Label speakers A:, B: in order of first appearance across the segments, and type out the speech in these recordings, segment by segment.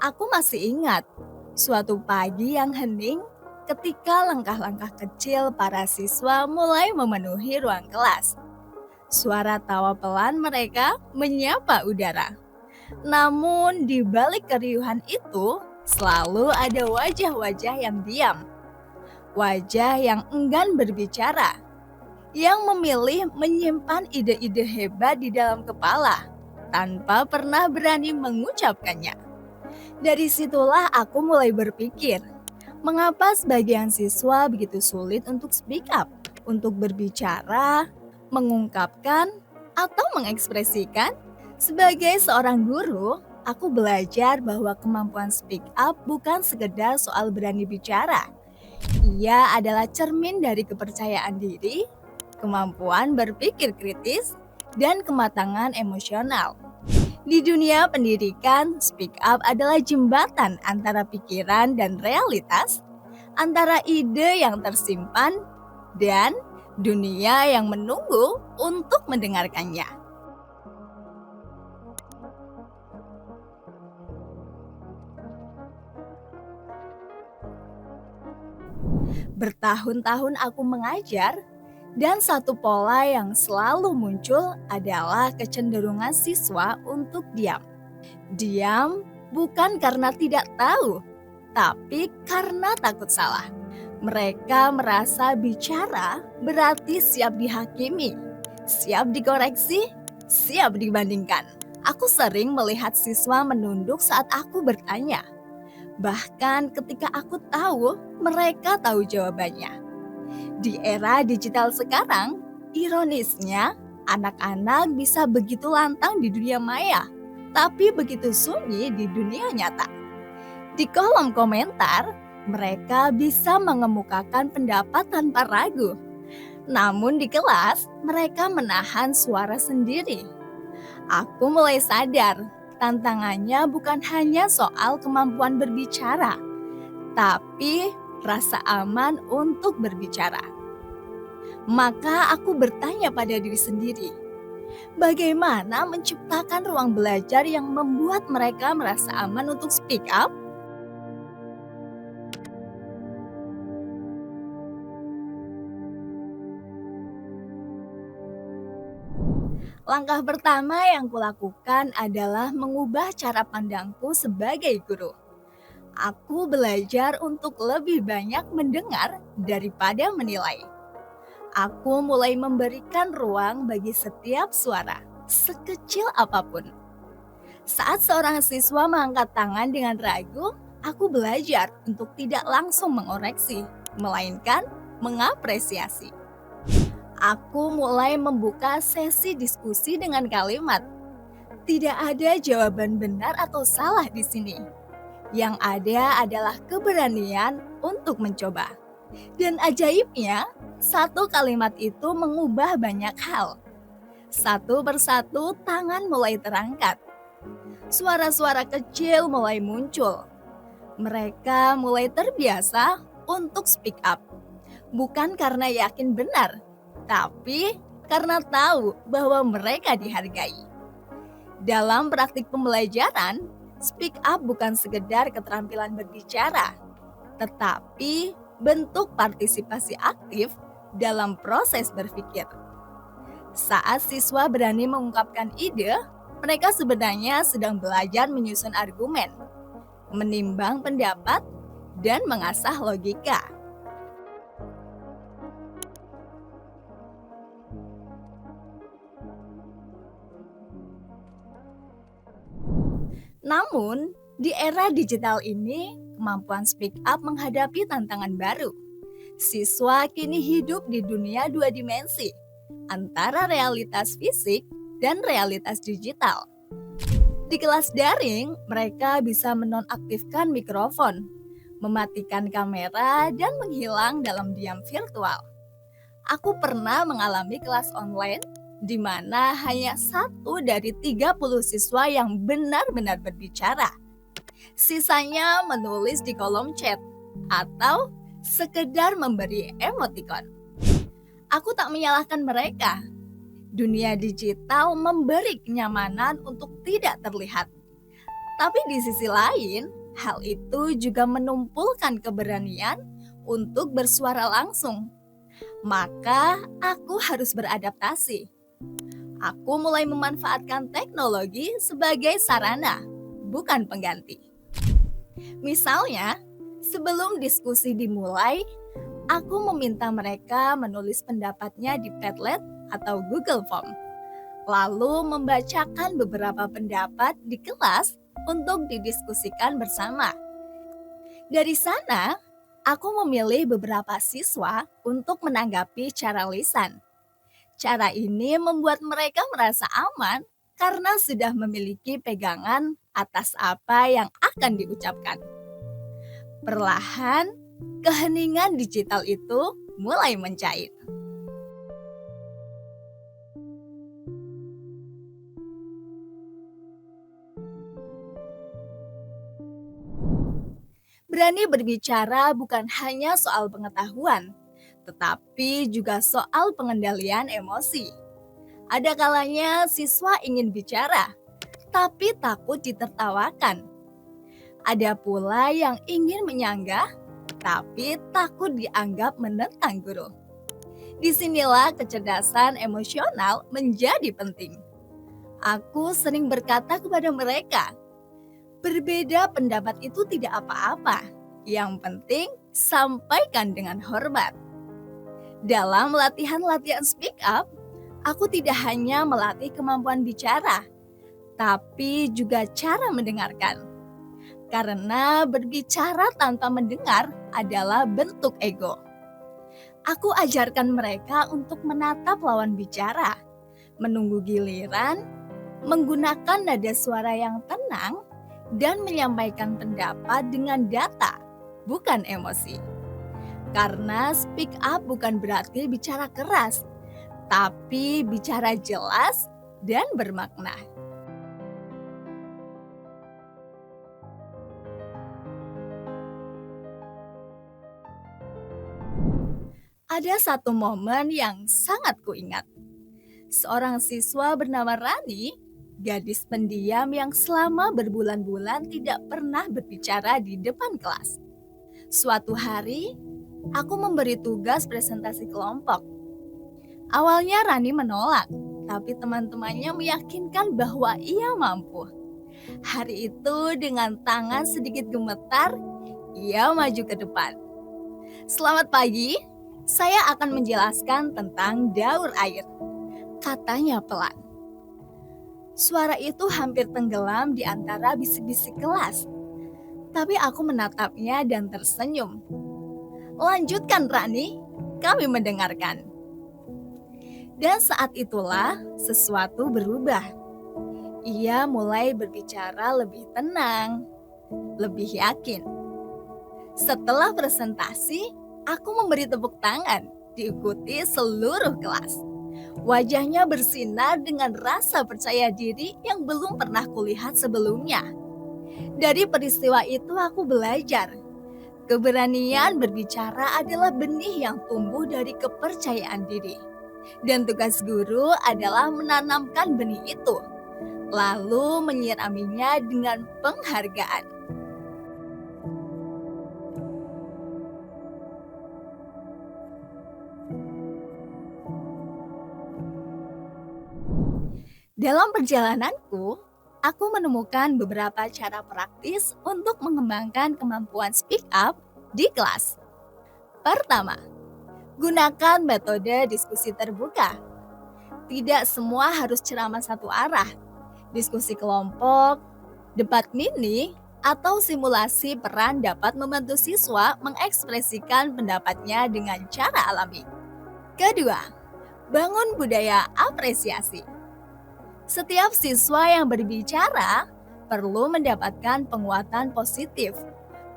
A: Aku masih ingat suatu pagi yang hening ketika langkah-langkah kecil para siswa mulai memenuhi ruang kelas. Suara tawa pelan mereka menyapa udara. Namun di balik keriuhan itu selalu ada wajah-wajah yang diam. Wajah yang enggan berbicara, yang memilih menyimpan ide-ide hebat di dalam kepala tanpa pernah berani mengucapkannya. Dari situlah aku mulai berpikir, mengapa sebagian siswa begitu sulit untuk speak up, untuk berbicara, mengungkapkan, atau mengekspresikan? Sebagai seorang guru, aku belajar bahwa kemampuan speak up bukan sekedar soal berani bicara. Ia adalah cermin dari kepercayaan diri, kemampuan berpikir kritis, dan kematangan emosional. Di dunia pendidikan, speak up adalah jembatan antara pikiran dan realitas, antara ide yang tersimpan dan dunia yang menunggu untuk mendengarkannya. Bertahun-tahun aku mengajar, dan satu pola yang selalu muncul adalah kecenderungan siswa untuk diam. Diam bukan karena tidak tahu, tapi karena takut salah. Mereka merasa bicara berarti siap dihakimi, siap dikoreksi, siap dibandingkan. Aku sering melihat siswa menunduk saat aku bertanya. Bahkan ketika aku tahu, mereka tahu jawabannya. Di era digital sekarang, ironisnya, anak-anak bisa begitu lantang di dunia maya, tapi begitu sunyi di dunia nyata. Di kolom komentar, mereka bisa mengemukakan pendapat tanpa ragu. Namun di kelas, mereka menahan suara sendiri. Aku mulai sadar, tantangannya bukan hanya soal kemampuan berbicara, tapi rasa aman untuk berbicara. Maka aku bertanya pada diri sendiri, bagaimana menciptakan ruang belajar yang membuat mereka merasa aman untuk speak up? Langkah pertama yang kulakukan adalah mengubah cara pandangku sebagai guru. Aku belajar untuk lebih banyak mendengar daripada menilai. Aku mulai memberikan ruang bagi setiap suara, sekecil apapun. Saat seorang siswa mengangkat tangan dengan ragu, aku belajar untuk tidak langsung mengoreksi, melainkan mengapresiasi. Aku mulai membuka sesi diskusi dengan kalimat, "Tidak ada jawaban benar atau salah di sini. Yang ada adalah keberanian untuk mencoba." Dan ajaibnya, satu kalimat itu mengubah banyak hal. Satu persatu tangan mulai terangkat. Suara-suara kecil mulai muncul. Mereka mulai terbiasa untuk speak up. Bukan karena yakin benar, tapi karena tahu bahwa mereka dihargai. Dalam praktik pembelajaran, speak up bukan sekedar keterampilan berbicara, tetapi bentuk partisipasi aktif dalam proses berpikir. Saat siswa berani mengungkapkan ide, mereka sebenarnya sedang belajar menyusun argumen, menimbang pendapat, dan mengasah logika. Namun, di era digital ini, kemampuan speak up menghadapi tantangan baru. Siswa kini hidup di dunia dua dimensi, antara realitas fisik dan realitas digital. Di kelas daring, mereka bisa menonaktifkan mikrofon, mematikan kamera, dan menghilang dalam diam virtual. Aku pernah mengalami kelas online di mana hanya satu dari 30 siswa yang benar-benar berbicara. Sisanya menulis di kolom chat atau sekedar memberi emoticon. Aku tak menyalahkan mereka. Dunia digital memberi kenyamanan untuk tidak terlihat. Tapi di sisi lain, hal itu juga menumpulkan keberanian untuk bersuara langsung. Maka aku harus beradaptasi. Aku mulai memanfaatkan teknologi sebagai sarana, bukan pengganti. Misalnya, sebelum diskusi dimulai, aku meminta mereka menulis pendapatnya di Padlet atau Google Form, lalu membacakan beberapa pendapat di kelas untuk didiskusikan bersama. Dari sana, aku memilih beberapa siswa untuk menanggapi cara lisan. Cara ini membuat mereka merasa aman karena sudah memiliki pegangan atas apa yang akan diucapkan. Perlahan, keheningan digital itu mulai mencair. Berani berbicara bukan hanya soal pengetahuan, tetapi juga soal pengendalian emosi. Ada kalanya siswa ingin bicara, tapi takut ditertawakan. Ada pula yang ingin menyanggah, tapi takut dianggap menentang guru. Disinilah kecerdasan emosional menjadi penting. Aku sering berkata kepada mereka, berbeda pendapat itu tidak apa-apa. Yang penting, sampaikan dengan hormat. Dalam latihan-latihan speak up, aku tidak hanya melatih kemampuan bicara, tapi juga cara mendengarkan. Karena berbicara tanpa mendengar adalah bentuk ego. Aku ajarkan mereka untuk menatap lawan bicara, menunggu giliran, menggunakan nada suara yang tenang, dan menyampaikan pendapat dengan data, bukan emosi. Karena speak up bukan berarti bicara keras, tapi bicara jelas dan bermakna. Ada satu momen yang sangat kuingat. Seorang siswa bernama Rani, gadis pendiam yang selama berbulan-bulan tidak pernah berbicara di depan kelas. Suatu hari, aku memberi tugas presentasi kelompok. Awalnya Rani menolak, tapi teman-temannya meyakinkan bahwa ia mampu. Hari itu dengan tangan sedikit gemetar, ia maju ke depan. Selamat pagi, saya akan menjelaskan tentang daur air, katanya pelan. Suara itu hampir tenggelam di antara bisik-bisik kelas. Tapi aku menatapnya dan tersenyum. Lanjutkan Rani, kami mendengarkan. Dan saat itulah sesuatu berubah. Ia mulai berbicara lebih tenang, lebih yakin. Setelah presentasi, aku memberi tepuk tangan, diikuti seluruh kelas. Wajahnya bersinar dengan rasa percaya diri yang belum pernah kulihat sebelumnya. Dari peristiwa itu aku belajar. Keberanian berbicara adalah benih yang tumbuh dari kepercayaan diri. Dan tugas guru adalah menanamkan benih itu, lalu menyiraminya dengan penghargaan. Dalam perjalananku, aku menemukan beberapa cara praktis untuk mengembangkan kemampuan speak up di kelas. Pertama, gunakan metode diskusi terbuka. Tidak semua harus ceramah satu arah. Diskusi kelompok, debat mini, atau simulasi peran dapat membantu siswa mengekspresikan pendapatnya dengan cara alami. Kedua, bangun budaya apresiasi. Setiap siswa yang berbicara perlu mendapatkan penguatan positif,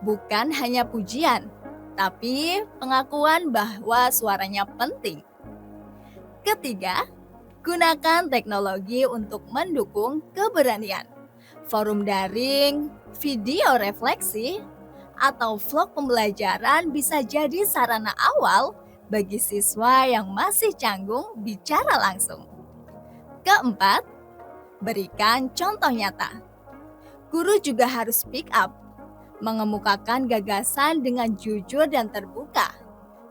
A: bukan hanya pujian, tapi pengakuan bahwa suaranya penting. Ketiga, gunakan teknologi untuk mendukung keberanian. Forum daring, video refleksi, atau vlog pembelajaran bisa jadi sarana awal bagi siswa yang masih canggung bicara langsung. Keempat, berikan contoh nyata. Guru juga harus speak up, mengemukakan gagasan dengan jujur dan terbuka,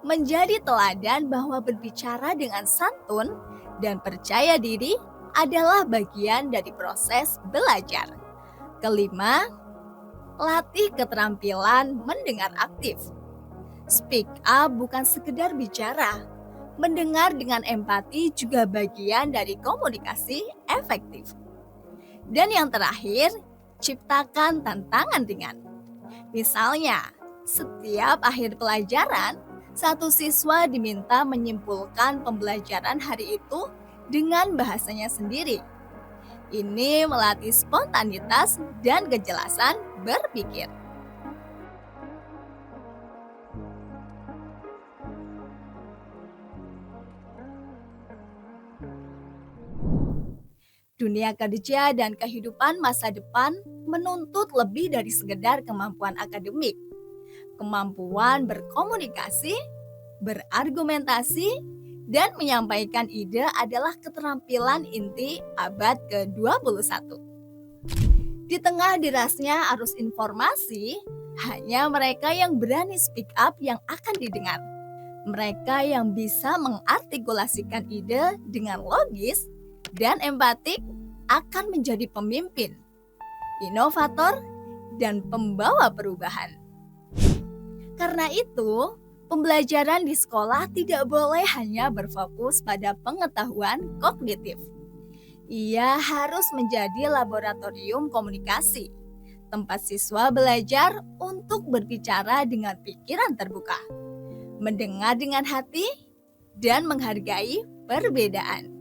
A: menjadi teladan bahwa berbicara dengan santun dan percaya diri adalah bagian dari proses belajar. Kelima, latih keterampilan mendengar aktif. Speak up bukan sekedar bicara. Mendengar dengan empati juga bagian dari komunikasi efektif. Dan yang terakhir, ciptakan tantangan ringan. Misalnya, setiap akhir pelajaran, satu siswa diminta menyimpulkan pembelajaran hari itu dengan bahasanya sendiri. Ini melatih spontanitas dan kejelasan berpikir. Dunia kerja dan kehidupan masa depan menuntut lebih dari sekedar kemampuan akademik. Kemampuan berkomunikasi, berargumentasi, dan menyampaikan ide adalah keterampilan inti abad ke-21. Di tengah derasnya arus informasi, hanya mereka yang berani speak up yang akan didengar. Mereka yang bisa mengartikulasikan ide dengan logis dan empatik akan menjadi pemimpin, inovator, dan pembawa perubahan. Karena itu, pembelajaran di sekolah tidak boleh hanya berfokus pada pengetahuan kognitif. Ia harus menjadi laboratorium komunikasi, tempat siswa belajar untuk berbicara dengan pikiran terbuka, mendengar dengan hati, dan menghargai perbedaan.